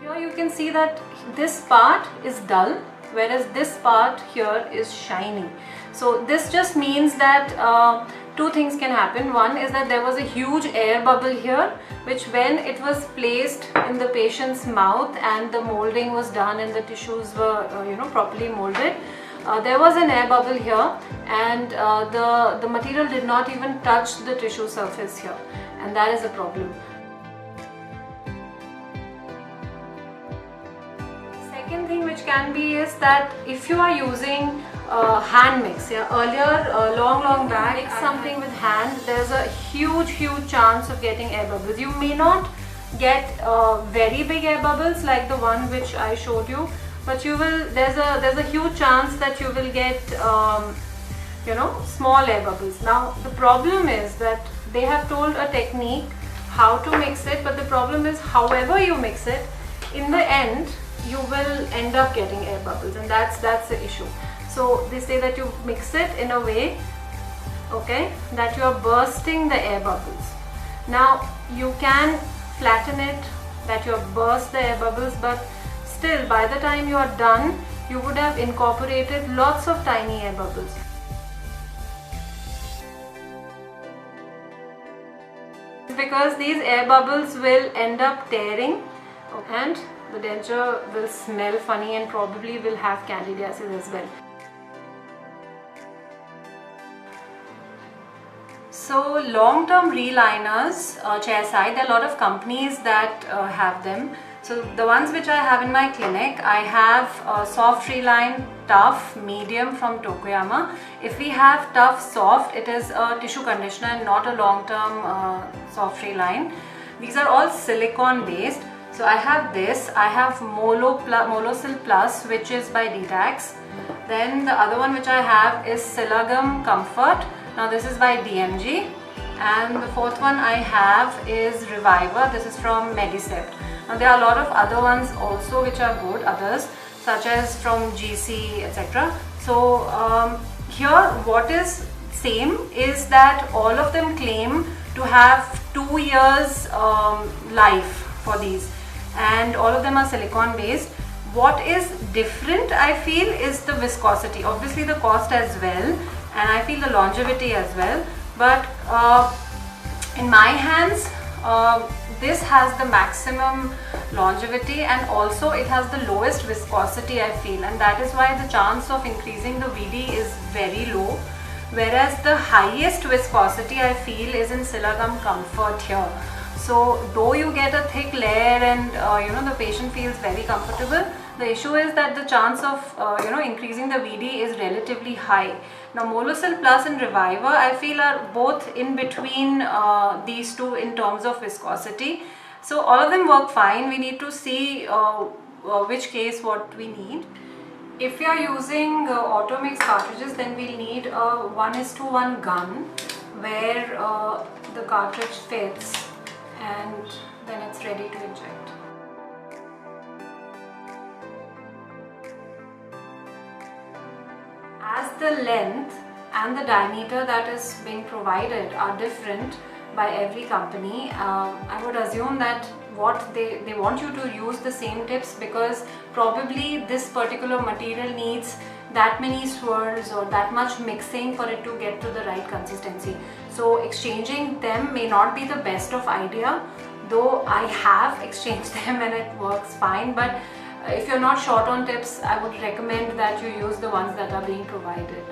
Here you can see that this part is dull, whereas this part here is shiny. So this just means that two things can happen. One is that there was a huge air bubble here, which when it was placed in the patient's mouth and the molding was done and the tissues were properly molded, there was an air bubble here, and the material did not even touch the tissue surface here, and that is a problem. Second thing which can be is that if you are using hand mix, earlier long back, mix something with hand, there's a huge chance of getting air bubbles. You may not get very big air bubbles like the one which I showed you, but you will. There's a huge chance that you will get small air bubbles. Now the problem is that they have told a technique how to mix it, but the problem is however you mix it, in the end you will end up getting air bubbles, and that's the issue. So they say that you mix it in a way, okay, that you are bursting the air bubbles. Now you can flatten it, that you have burst the air bubbles, but still by the time you are done, you would have incorporated lots of tiny air bubbles. Because these air bubbles will end up tearing, and the denture will smell funny and probably will have candidiasis as well. So long-term reliners, chairside, there are a lot of companies that have them. So the ones which I have in my clinic, I have soft reline, tough, medium from Tokoyama. If we have tough, soft, it is a tissue conditioner and not a long-term soft reline. These are all silicone based. So I have this, I have Molosil Plus, which is by Detax. Then the other one which I have is Silagum Comfort. Now this is by DMG. And the fourth one I have is Reviver. This is from Medicept. Now there are a lot of other ones also which are good, others such as from GC, etc. So here what is same is that all of them claim to have 2 years life for these, and all of them are silicone based. What is different, I feel, is the viscosity. Obviously the cost as well, and I feel the longevity as well, but in my hands this has the maximum longevity, and also it has the lowest viscosity, I feel, and that is why the chance of increasing the VD is very low, whereas the highest viscosity I feel is in Silagum Comfort here. So though you get a thick layer and the patient feels very comfortable, the issue is that the chance of increasing the VD is relatively high. Now Molosil Plus and Reviver, I feel, are both in between these two in terms of viscosity. So all of them work fine. We need to see which case what we need. If we are using Automix cartridges, then we'll need a 1:1 gun where the cartridge fits and then it's ready to inject. As the length and the diameter that is being provided are different by every company, I would assume that what they want you to use the same tips, because probably this particular material needs that many swirls or that much mixing for it to get to the right consistency. So exchanging them may not be the best of idea, though I have exchanged them and it works fine. But if you're not short on tips, I would recommend that you use the ones that are being provided.